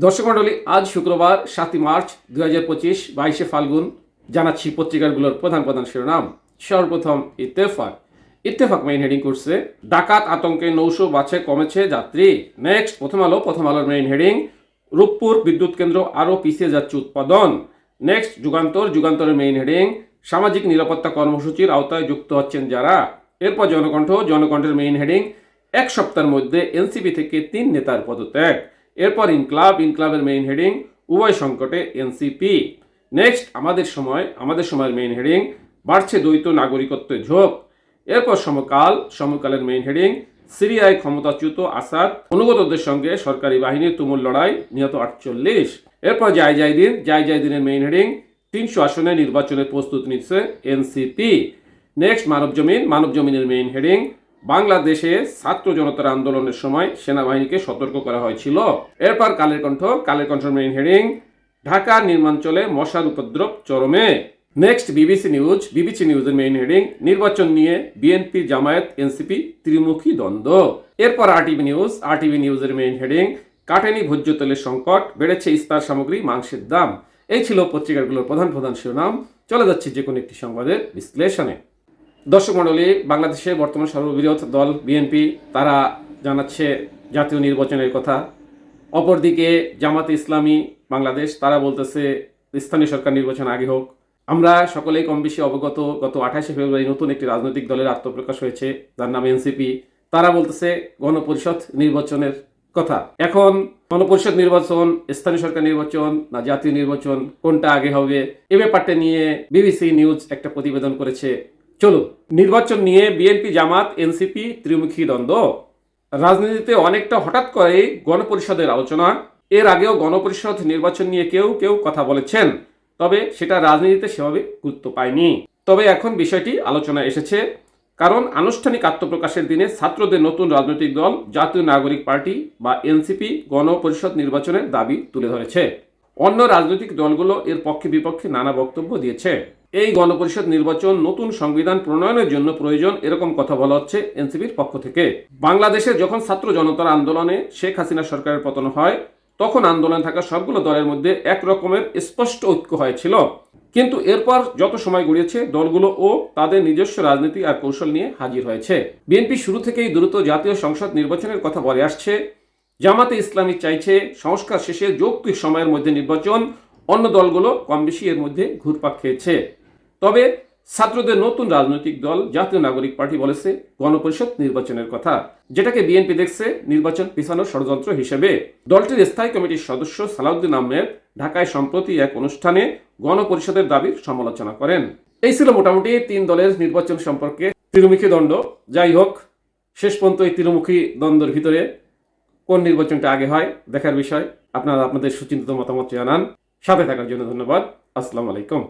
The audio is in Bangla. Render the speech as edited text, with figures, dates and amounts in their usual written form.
দর্শক মণ্ডলী, আজ শুক্রবার 7 মার্চ 2025 22শে ফাল্গুন। জানাচ্ছি পত্রিকাগুলোর প্রধান প্রধান শিরোনাম। সর্বপ্রথম ইত্তেফাক মেইন হেডিং করছে ডাকাত আতঙ্কে নৌশো বাছে কমেছে যাত্রী। নেক্সট প্রথম আলোর মেইন হেডিং রূপপুর বিদ্যুৎ কেন্দ্র আরও পিছিয়ে যাচ্ছে উৎপাদন। নেক্সট যুগান্তরের মেইন হেডিং সামাজিক নিরাপত্তা কর্মসূচির আওতায় যুক্ত হচ্ছেন যারা। এরপর জনকণ্ঠের মেইন হেডিং এক সপ্তাহের মধ্যে এনসিপি থেকে 3 নেতার পদত্যাগ। এরপর ইনকলাবের মেইন হেডিং উভয় সংকটে এনসিপি। নেক্সট আমাদের সময়ের মেইন হেডিং বাড়ছে দ্বৈত নাগরিকত্বের ঝোঁক। এরপর সমকালের মেইন হেডিং সিরিয়ায় ক্ষমতাচ্যুত আসাদ অনুগতদের সঙ্গে সরকারি বাহিনীর তুমুল লড়াই, নিহত 48। এরপর জায়দিনের মেইন হেডিং 300 আসনে নির্বাচনের প্রস্তুতি নিচ্ছে এনসিপি। নেক্সট মানবজমিনের মেইন হেডিং বাংলাদেশে ছাত্র জনতার আন্দোলনের সময় সেনাবাহিনীকে সতর্ক করা হয়েছিল। এরপর কালের কণ্ঠের মেইন হেডিং ঢাকার নির্মাঞ্চলে মশার উপদ্রব চরমে। নেক্সট বিবিসি নিউজের মেইন হেডিং নির্বাচন নিয়ে বিএনপি জামায়াত এনসিপি ত্রিমুখী দ্বন্দ্ব। এরপর আরটিভি নিউজের মেইন হেডিং কাটেনি ভোজ্য তেলের সংকট, বেড়েছে ইস্পাত সামগ্রী, মাংসের দাম। এই ছিল পত্রিকাগুলোর প্রধান প্রধান শিরোনাম। চলে যাচ্ছে যে কোনো একটি সংবাদের বিশ্লেষণে। দর্শক মণ্ডলী, বাংলাদেশে বর্তমান সর্ববৃহৎ দল বিএনপি তারা জানাচ্ছে জাতীয় নির্বাচনের কথা। অপরদিকে জামাতে ইসলামী বাংলাদেশ তারা বলতেছে স্থানীয় সরকার নির্বাচন আগে হোক। আমরা সকলেই কম বেশি অবগত, গত 28শে ফেব্রুয়ারি নতুন একটি রাজনৈতিক দলের আত্মপ্রকাশ হয়েছে, যার নাম এনসিপি। তারা বলতেছে গণপরিষদ নির্বাচনের কথা। এখন গণপরিষদ নির্বাচন, স্থানীয় সরকার নির্বাচন না জাতীয় নির্বাচন, কোনটা আগে হবে, এ ব্যাপারটা নিয়ে বিবিসি নিউজ একটা প্রতিবেদন করেছে। চলো, নির্বাচন নিয়ে বিএনপি জামাত এনসিপি ত্রিমুখী দ্বন্দ্ব। রাজনীতিতে অনেকটা হঠাৎ করেই গণপরিষদের আলোচনা। এর আগেও গণপরিষদ নির্বাচন নিয়ে কেউ কথা বলেছেন, তবে সেটা রাজনীতিতে সেভাবে গুরুত্ব পায়নি। তবে এখন বিষয়টি আলোচনা এসেছে, কারণ আনুষ্ঠানিক আত্মপ্রকাশের দিনে ছাত্রদের নতুন রাজনৈতিক দল জাতীয় নাগরিক পার্টি বা এনসিপি গণপরিষদ নির্বাচনের দাবি তুলে ধরেছে। অন্য রাজনৈতিক দলগুলো এর পক্ষে বিপক্ষে নানা বক্তব্য দিয়েছে। এই গণপরিষদ নির্বাচন নতুন সংবিধান প্রণয়নের জন্য প্রয়োজন, এরকম কথা বলা হচ্ছে এনসিপির পক্ষ থেকে। বাংলাদেশে যখন ছাত্র জনতার আন্দোলনে শেখ হাসিনা সরকারের পতন হয়, তখন আন্দোলনে থাকা সবগুলো দলের মধ্যে এক রকমের স্পষ্ট ঐক্য হয়েছিল। কিন্তু এরপর যত সময় গড়িয়েছে, দলগুলো ও তাদের নিজস্ব রাজনীতি আর কৌশল নিয়ে হাজির হয়েছে। বিএনপি শুরু থেকেই দ্রুত জাতীয় সংসদ নির্বাচনের কথা বলে আসছে। জামাতে ইসলামী চাইছে সংস্কার শেষে যৌক্তিক সময়ের মধ্যে নির্বাচন। অন্য দলগুলো কম বেশি এর মধ্যে ঘুরপাক খেয়েছে। তবে ছাত্রদের নতুন রাজনৈতিক দল জাতীয় নাগরিক পার্টি বলেছে গণপরিষদ নির্বাচনের কথা, যেটাকে বিএনপি দেখছে নির্বাচন পিছানোর ষড়যন্ত্র হিসেবে। দলটির স্থায়ী কমিটির সদস্য সালাউদ্দিন আহমেদ ঢাকায় সম্প্রতি এক অনুষ্ঠানে গণপরিষদের দাবির সমালোচনা করেন। এই ছিল মোটামুটি 3 দলের নির্বাচন সম্পর্কে ত্রিমুখী দ্বন্দ্ব। যাই হোক, শেষ পর্যন্ত এই ত্রিমুখী দ্বন্দ্বের ভিতরে কোন নির্বাচনটা আগে হয় দেখার বিষয়। আপনারা আপনাদের সুচিন্তিত মতামত জানান। সাথে থাকার জন্য ধন্যবাদ। আসসালামু আলাইকুম।